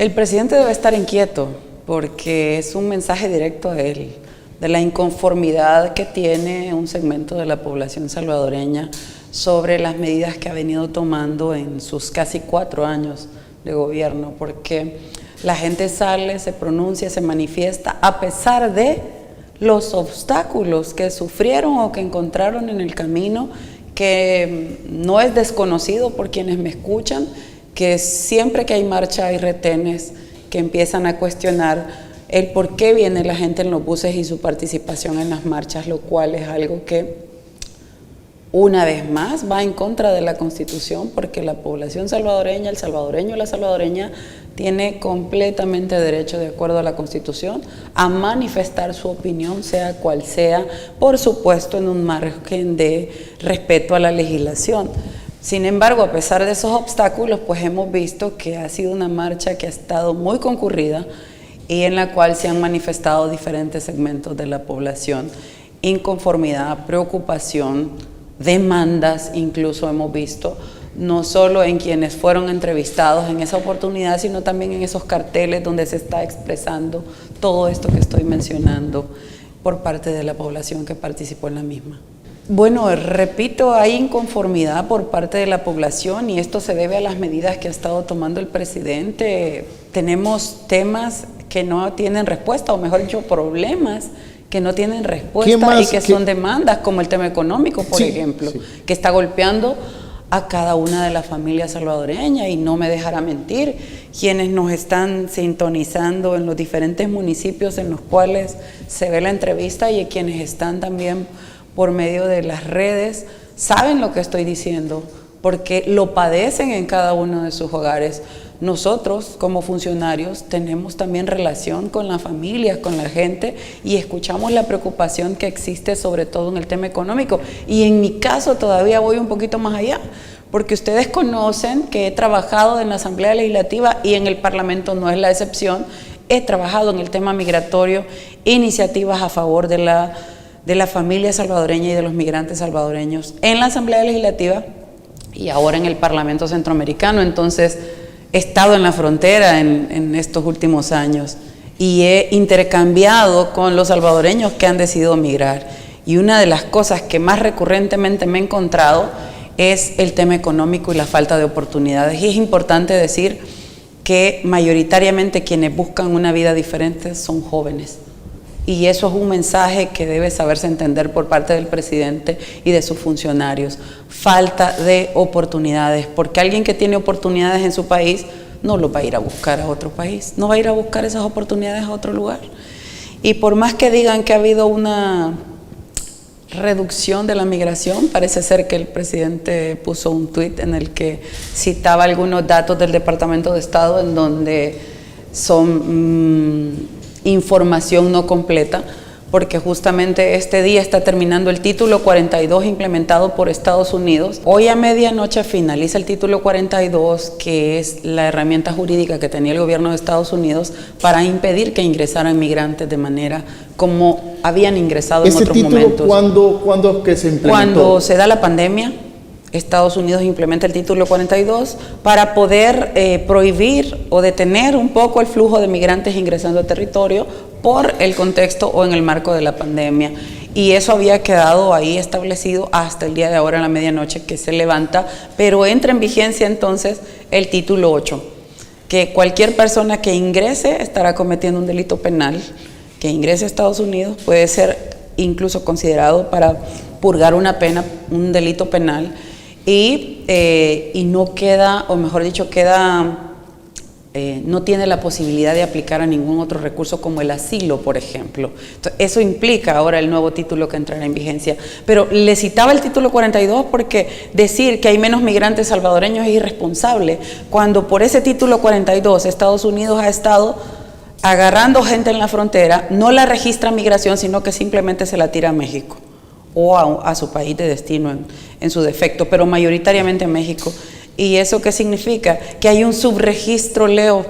El presidente debe estar inquieto porque es un mensaje directo a él, de la inconformidad que tiene un segmento de la población salvadoreña sobre las medidas que ha venido tomando en sus casi 4 años de gobierno, porque la gente sale, se pronuncia, se manifiesta a pesar de los obstáculos que sufrieron o que encontraron en el camino, que no es desconocido por quienes me escuchan, que siempre que hay marcha hay retenes que empiezan a cuestionar el por qué viene la gente en los buses y su participación en las marchas, lo cual es algo que una vez más va en contra de la Constitución, porque la población salvadoreña, el salvadoreño, la salvadoreña tiene completamente derecho, de acuerdo a la Constitución, a manifestar su opinión, sea cual sea, por supuesto en un margen de respeto a la legislación. Sin embargo, a pesar de esos obstáculos, pues hemos visto que ha sido una marcha que ha estado muy concurrida y en la cual se han manifestado diferentes segmentos de la población: inconformidad, preocupación, demandas, incluso hemos visto, no solo en quienes fueron entrevistados en esa oportunidad, sino también en esos carteles donde se está expresando todo esto que estoy mencionando por parte de la población que participó en la misma. Bueno, repito, hay inconformidad por parte de la población y esto se debe a las medidas que ha estado tomando el presidente. Tenemos temas que no tienen respuesta, o mejor dicho, problemas que no tienen respuesta y que son demandas, como el tema económico, por ejemplo, que está golpeando a cada una de las familias salvadoreñas. Y no me dejará mentir quienes nos están sintonizando en los diferentes municipios en los cuales se ve la entrevista, y quienes están también por medio de las redes, saben lo que estoy diciendo, porque lo padecen en cada uno de sus hogares. Nosotros, como funcionarios, tenemos también relación con las familias, con la gente, y escuchamos la preocupación que existe, sobre todo en el tema económico. Y en mi caso todavía voy un poquito más allá, porque ustedes conocen que he trabajado en la Asamblea Legislativa y en el Parlamento no es la excepción. He trabajado en el tema migratorio, iniciativas a favor de la familia salvadoreña y de los migrantes salvadoreños en la Asamblea Legislativa y ahora en el Parlamento Centroamericano. Entonces, he estado en la frontera en estos últimos años y he intercambiado con los salvadoreños que han decidido migrar. Y una de las cosas que más recurrentemente me he encontrado es el tema económico y la falta de oportunidades. Y es importante decir que mayoritariamente quienes buscan una vida diferente son jóvenes. Y eso es un mensaje que debe saberse entender por parte del presidente y de sus funcionarios. Falta de oportunidades, porque alguien que tiene oportunidades en su país no lo va a ir a buscar a otro país, no va a ir a buscar esas oportunidades a otro lugar. Y por más que digan que ha habido una reducción de la migración, parece ser que el presidente puso un tuit en el que citaba algunos datos del Departamento de Estado en donde son información no completa, porque justamente este día está terminando el título 42 implementado por Estados Unidos. Hoy a medianoche finaliza el título 42, que es la herramienta jurídica que tenía el gobierno de Estados Unidos para impedir que ingresaran migrantes de manera como habían ingresado en otros momentos. ¿Cuándo es que se implementó? Cuando se da la pandemia, Estados Unidos implementa el título 42 para poder prohibir o detener un poco el flujo de migrantes ingresando al territorio por el contexto o en el marco de la pandemia. Y eso había quedado ahí establecido hasta el día de ahora, en la medianoche, que se levanta, pero entra en vigencia entonces el título 8, que cualquier persona que ingrese estará cometiendo un delito penal, que ingrese a Estados Unidos puede ser incluso considerado para purgar una pena, un delito penal, y no queda, o mejor dicho, no tiene la posibilidad de aplicar a ningún otro recurso como el asilo, por ejemplo. Entonces, eso implica ahora el nuevo título que entrará en vigencia. Pero le citaba el título 42 porque decir que hay menos migrantes salvadoreños es irresponsable, cuando por ese título 42 Estados Unidos ha estado agarrando gente en la frontera, no la registra migración, sino que simplemente se la tira a México o a su país de destino en su defecto, pero mayoritariamente a México. ¿Y eso qué significa? Que hay un subregistro, Leo,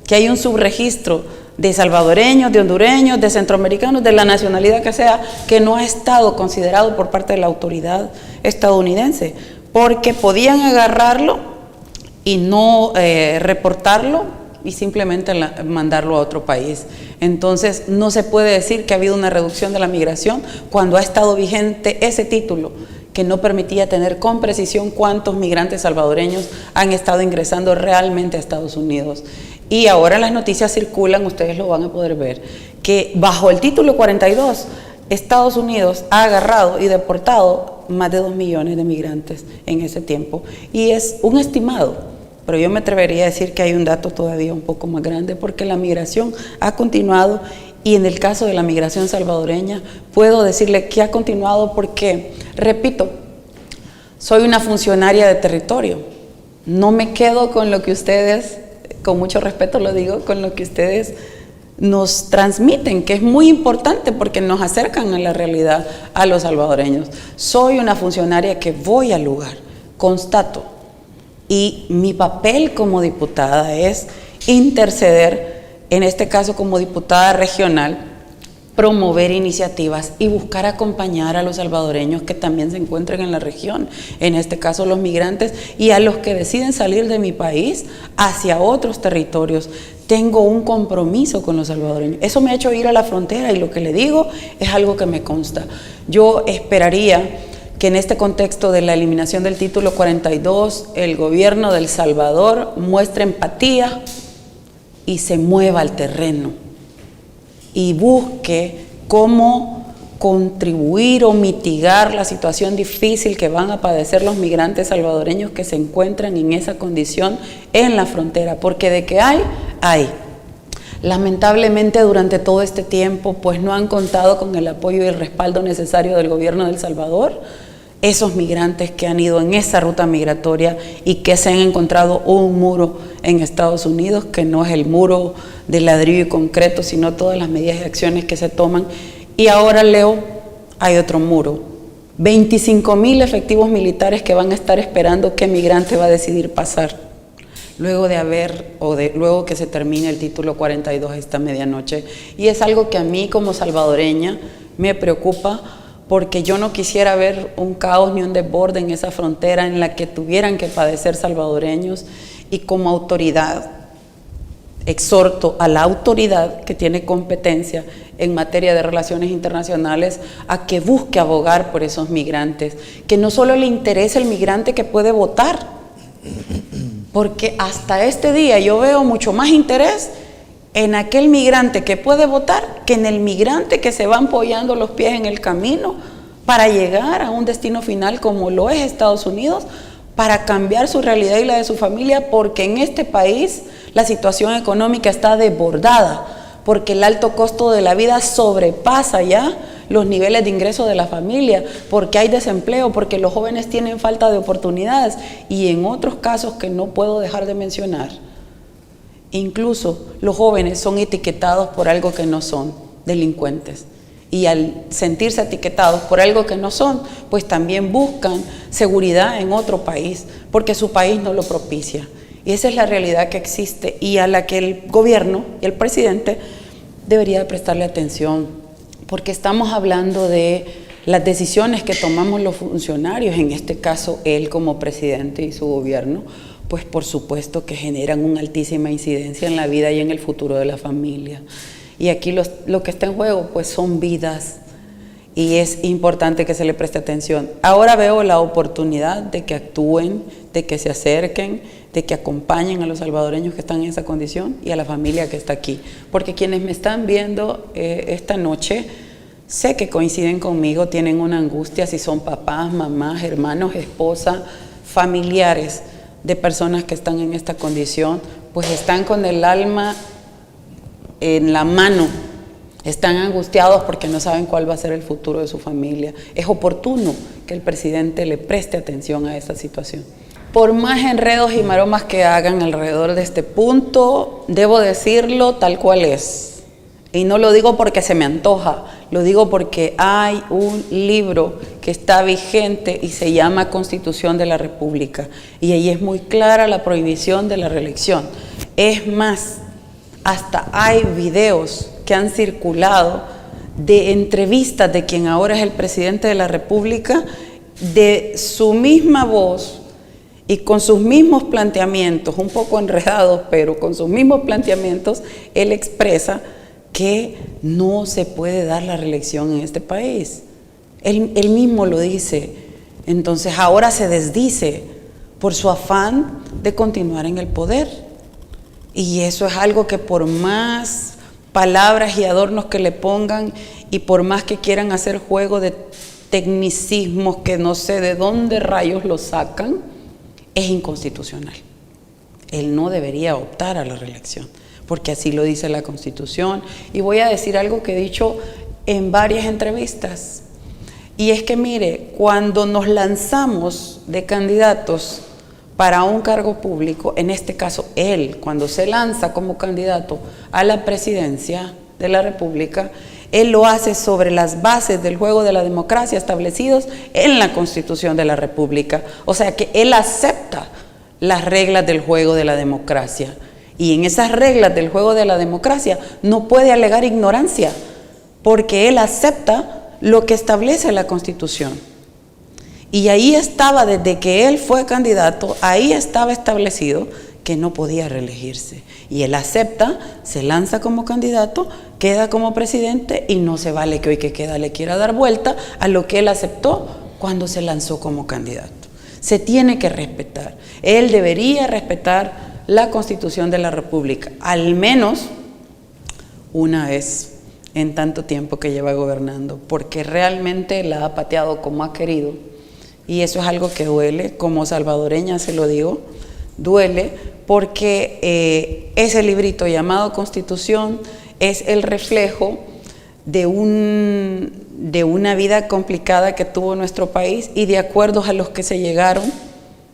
que hay un subregistro de salvadoreños, de hondureños, de centroamericanos, de la nacionalidad que sea, que no ha estado considerado por parte de la autoridad estadounidense, porque podían agarrarlo y no reportarlo y simplemente mandarlo a otro país. Entonces, no se puede decir que ha habido una reducción de la migración cuando ha estado vigente ese título que no permitía tener con precisión cuántos migrantes salvadoreños han estado ingresando realmente a Estados Unidos. Y ahora las noticias circulan, ustedes lo van a poder ver, que bajo el título 42, Estados Unidos ha agarrado y deportado más de 2 millones de migrantes en ese tiempo. Y es un estimado, pero yo me atrevería a decir que hay un dato todavía un poco más grande, porque la migración ha continuado. Y en el caso de la migración salvadoreña, puedo decirle que ha continuado porque, repito, soy una funcionaria de territorio. No me quedo con lo que ustedes, con mucho respeto lo digo, con lo que ustedes nos transmiten, que es muy importante porque nos acercan a la realidad a los salvadoreños. Soy una funcionaria que voy al lugar, constato, y mi papel como diputada es interceder, en este caso como diputada regional, promover iniciativas y buscar acompañar a los salvadoreños que también se encuentran en la región, en este caso los migrantes, y a los que deciden salir de mi país hacia otros territorios. Tengo un compromiso con los salvadoreños. Eso me ha hecho ir a la frontera y lo que le digo es algo que me consta. Yo esperaría que en este contexto de la eliminación del título 42, el gobierno de El Salvador muestre empatía y se mueva al terreno y busque cómo contribuir o mitigar la situación difícil que van a padecer los migrantes salvadoreños que se encuentran en esa condición en la frontera, porque de que hay. Lamentablemente durante todo este tiempo pues no han contado con el apoyo y el respaldo necesario del gobierno de El Salvador, esos migrantes que han ido en esa ruta migratoria y que se han encontrado un muro en Estados Unidos, que no es el muro de ladrillo y concreto, sino todas las medidas y acciones que se toman. Y ahora, Leo, hay otro muro. 25,000 efectivos militares que van a estar esperando qué migrante va a decidir pasar. Luego luego que se termine el título 42 esta medianoche. Y es algo que a mí como salvadoreña me preocupa, porque yo no quisiera ver un caos ni un desborde en esa frontera en la que tuvieran que padecer salvadoreños. Y como autoridad, exhorto a la autoridad que tiene competencia en materia de relaciones internacionales a que busque abogar por esos migrantes, que no solo le interese el migrante que puede votar, porque hasta este día yo veo mucho más interés en aquel migrante que puede votar que en el migrante que se va apoyando los pies en el camino para llegar a un destino final como lo es Estados Unidos, para cambiar su realidad y la de su familia, porque en este país la situación económica está desbordada, porque el alto costo de la vida sobrepasa ya los niveles de ingreso de la familia, porque hay desempleo, porque los jóvenes tienen falta de oportunidades y en otros casos que no puedo dejar de mencionar. Incluso los jóvenes son etiquetados por algo que no son, delincuentes. Y al sentirse etiquetados por algo que no son, pues también buscan seguridad en otro país, porque su país no lo propicia. Y esa es la realidad que existe y a la que el gobierno y el presidente debería de prestarle atención, porque estamos hablando de las decisiones que tomamos los funcionarios, en este caso él como presidente y su gobierno, pues por supuesto que generan una altísima incidencia en la vida y en el futuro de la familia. Y aquí lo que está en juego pues son vidas y es importante que se le preste atención. Ahora veo la oportunidad de que actúen, de que se acerquen, de que acompañen a los salvadoreños que están en esa condición y a la familia que está aquí. Porque quienes me están viendo esta noche, sé que coinciden conmigo, tienen una angustia, si son papás, mamás, hermanos, esposas, familiares de personas que están en esta condición, pues están con el alma en la mano, están angustiados porque no saben cuál va a ser el futuro de su familia. Es oportuno que el presidente le preste atención a esta situación. Por más enredos y maromas que hagan alrededor de este punto, debo decirlo tal cual es. Y no lo digo porque se me antoja, lo digo porque hay un libro que está vigente y se llama Constitución de la República. Y ahí es muy clara la prohibición de la reelección. Es más, hasta hay videos que han circulado de entrevistas de quien ahora es el presidente de la República, de su misma voz Y con sus mismos planteamientos, un poco enredados, pero con sus mismos planteamientos, él expresa que no se puede dar la reelección en este país. Él mismo lo dice. Entonces ahora se desdice por su afán de continuar en el poder. Y eso es algo que por más palabras y adornos que le pongan y por más que quieran hacer juego de tecnicismos que no sé de dónde rayos lo sacan, es inconstitucional. Él no debería optar a la reelección, porque así lo dice la Constitución. Y voy a decir algo que he dicho en varias entrevistas, y es que mire, cuando nos lanzamos de candidatos para un cargo público, en este caso él, cuando se lanza como candidato a la presidencia de la República, él lo hace sobre las bases del juego de la democracia establecidos en la Constitución de la República. O sea que él acepta las reglas del juego de la democracia. Y en esas reglas del juego de la democracia no puede alegar ignorancia, porque él acepta lo que establece la Constitución. Y ahí estaba, desde que él fue candidato, ahí estaba establecido que no podía reelegirse. Y él acepta, se lanza como candidato, queda como presidente y no se vale que hoy que queda le quiera dar vuelta a lo que él aceptó cuando se lanzó como candidato. Se tiene que respetar. Él debería respetar la Constitución de la República, al menos una vez en tanto tiempo que lleva gobernando, porque realmente la ha pateado como ha querido. Y eso es algo que duele, como salvadoreña se lo digo, duele porque ese librito llamado Constitución es el reflejo de una vida complicada que tuvo nuestro país y de acuerdos a los que se llegaron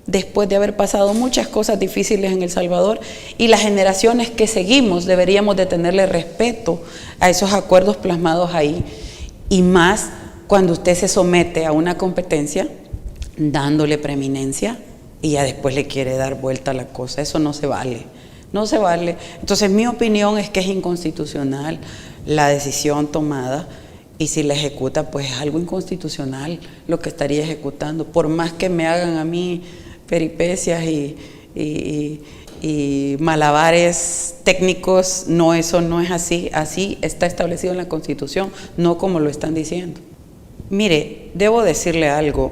después de haber pasado muchas cosas difíciles en El Salvador, y las generaciones que seguimos deberíamos de tenerle respeto a esos acuerdos plasmados ahí, y más cuando usted se somete a una competencia dándole preeminencia y ya después le quiere dar vuelta a la cosa. Eso no se vale, no se vale. Entonces mi opinión es que es inconstitucional la decisión tomada, y si la ejecuta, pues es algo inconstitucional lo que estaría ejecutando, por más que me hagan a mí peripecias y malabares técnicos. No, eso no es así. Así está establecido en la Constitución, no como lo están diciendo. Mire, debo decirle algo.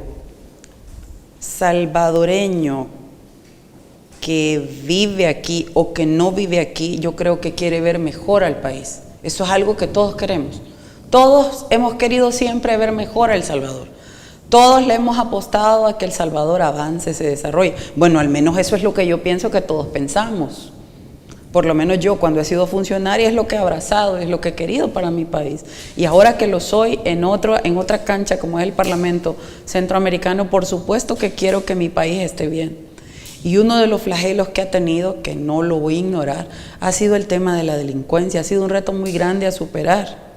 Salvadoreño que vive aquí o que no vive aquí, yo creo que quiere ver mejor al país. Eso es algo que todos queremos. Todos hemos querido siempre ver mejor a El Salvador. Todos le hemos apostado a que El Salvador avance, se desarrolle. Bueno, al menos eso es lo que yo pienso que todos pensamos. Por lo menos yo, cuando he sido funcionaria, es lo que he abrazado, es lo que he querido para mi país. Y ahora que lo soy en otra cancha, como es el Parlamento Centroamericano, por supuesto que quiero que mi país esté bien. Y uno de los flagelos que ha tenido, que no lo voy a ignorar, ha sido el tema de la delincuencia. Ha sido un reto muy grande a superar.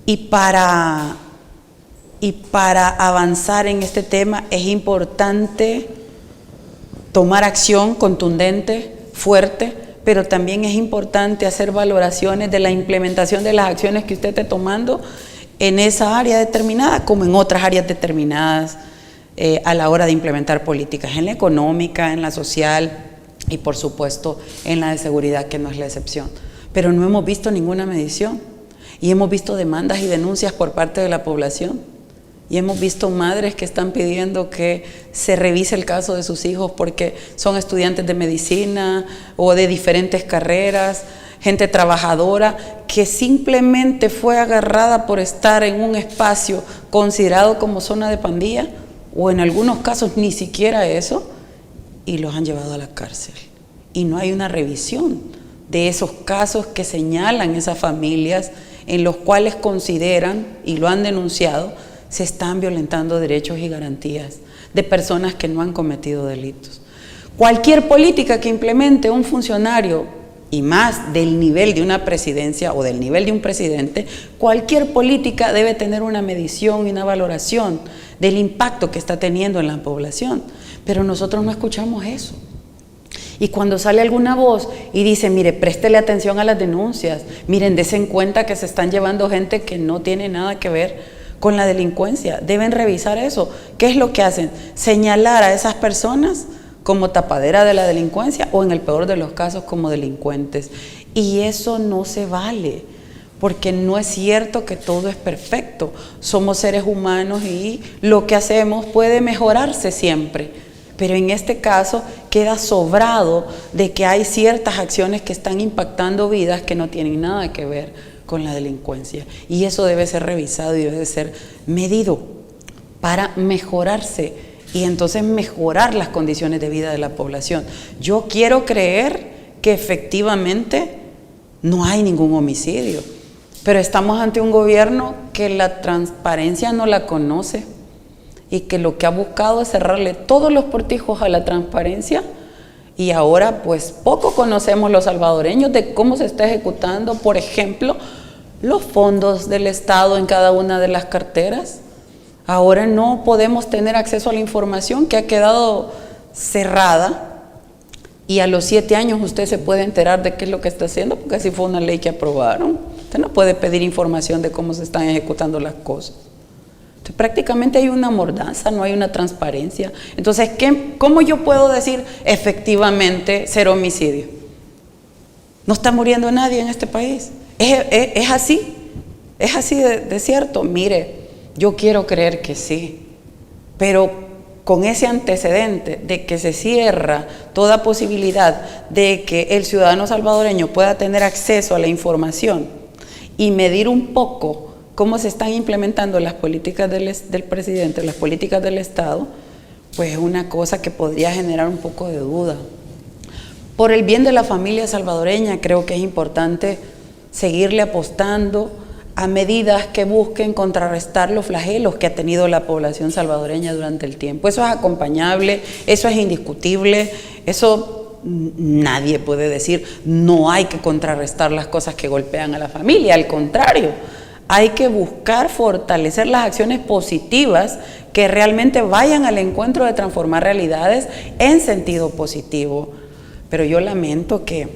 Y para avanzar en este tema es importante tomar acción contundente, fuerte, pero también es importante hacer valoraciones de la implementación de las acciones que usted esté tomando en esa área determinada, como en otras áreas determinadas, a la hora de implementar políticas en la económica, en la social y por supuesto en la de seguridad, que no es la excepción. Pero no hemos visto ninguna medición, y hemos visto demandas y denuncias por parte de la población, y hemos visto madres que están pidiendo que se revise el caso de sus hijos porque son estudiantes de medicina o de diferentes carreras, gente trabajadora que simplemente fue agarrada por estar en un espacio considerado como zona de pandilla, o en algunos casos ni siquiera eso, y los han llevado a la cárcel. Y no hay una revisión de esos casos que señalan esas familias en los cuales consideran, y lo han denunciado, se están violentando derechos y garantías de personas que no han cometido delitos. Cualquier política que implemente un funcionario, y más del nivel de una presidencia o del nivel de un presidente, cualquier política debe tener una medición y una valoración del impacto que está teniendo en la población. Pero nosotros no escuchamos eso. Y cuando sale alguna voz y dice, mire, préstele atención a las denuncias, miren, desen cuenta que se están llevando gente que no tiene nada que ver con la delincuencia. Deben revisar eso. ¿Qué es lo que hacen? Señalar a esas personas como tapadera de la delincuencia o en el peor de los casos como delincuentes. Y eso no se vale, porque no es cierto que todo es perfecto. Somos seres humanos y lo que hacemos puede mejorarse siempre. Pero en este caso queda sobrado de que hay ciertas acciones que están impactando vidas que no tienen nada que ver con la delincuencia. Y eso debe ser revisado y debe ser medido para mejorarse y entonces mejorar las condiciones de vida de la población. Yo quiero creer que efectivamente no hay ningún homicidio, pero estamos ante un gobierno que la transparencia no la conoce y que lo que ha buscado es cerrarle todos los portijos a la transparencia, y ahora pues poco conocemos los salvadoreños de cómo se está ejecutando, por ejemplo, los fondos del Estado en cada una de las carteras. Ahora no podemos tener acceso a la información que ha quedado cerrada, y a los 7 años usted se puede enterar de qué es lo que está haciendo, porque así fue una ley que aprobaron. Usted no puede pedir información de cómo se están ejecutando las cosas. Entonces, prácticamente hay una mordaza, no hay una transparencia. Entonces, ¿cómo yo puedo decir efectivamente cero homicidio? No está muriendo nadie en este país. Es así de cierto. Mire, yo quiero creer que sí, pero con ese antecedente de que se cierra toda posibilidad de que el ciudadano salvadoreño pueda tener acceso a la información y medir un poco cómo se están implementando las políticas del presidente, las políticas del Estado, pues es una cosa que podría generar un poco de duda. Por el bien de la familia salvadoreña, creo que es importante seguirle apostando a medidas que busquen contrarrestar los flagelos que ha tenido la población salvadoreña durante el tiempo. Eso es acompañable, eso es indiscutible, eso nadie puede decir no hay que contrarrestar las cosas que golpean a la familia, al contrario. Hay que buscar fortalecer las acciones positivas que realmente vayan al encuentro de transformar realidades en sentido positivo. Pero yo lamento que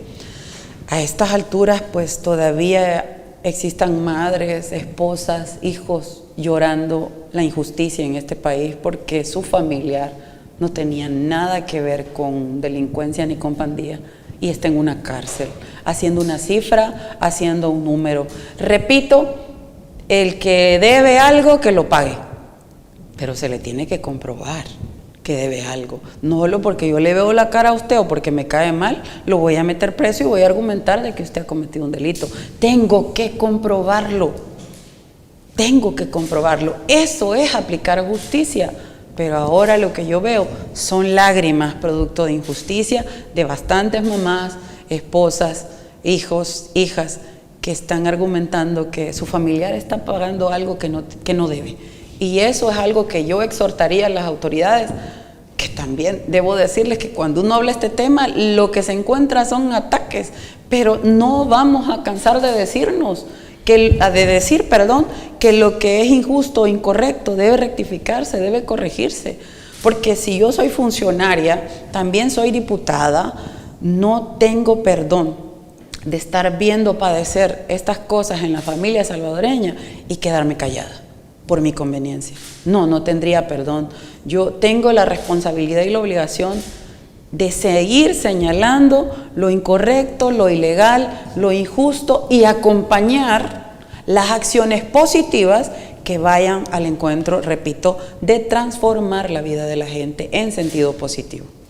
a estas alturas pues todavía existan madres, esposas, hijos llorando la injusticia en este país porque su familiar no tenía nada que ver con delincuencia ni con pandilla y está en una cárcel, haciendo una cifra, haciendo un número. Repito, el que debe algo, que lo pague, pero se le tiene que comprobar que debe algo. No solo porque yo le veo la cara a usted o porque me cae mal, lo voy a meter preso y voy a argumentar de que usted ha cometido un delito. Tengo que comprobarlo. Eso es aplicar justicia. Pero ahora lo que yo veo son lágrimas producto de injusticia de bastantes mamás, esposas, hijos, hijas, que están argumentando que su familiar está pagando algo que no debe. Y eso es algo que yo exhortaría a las autoridades, que también debo decirles que cuando uno habla de este tema, lo que se encuentra son ataques, pero no vamos a cansar de decirnos, que lo que es injusto o incorrecto debe rectificarse, debe corregirse. Porque si yo soy funcionaria, también soy diputada, no tengo perdón de estar viendo padecer estas cosas en la familia salvadoreña y quedarme callada por mi conveniencia. No tendría perdón. Yo tengo la responsabilidad y la obligación de seguir señalando lo incorrecto, lo ilegal, lo injusto y acompañar las acciones positivas que vayan al encuentro, repito, de transformar la vida de la gente en sentido positivo.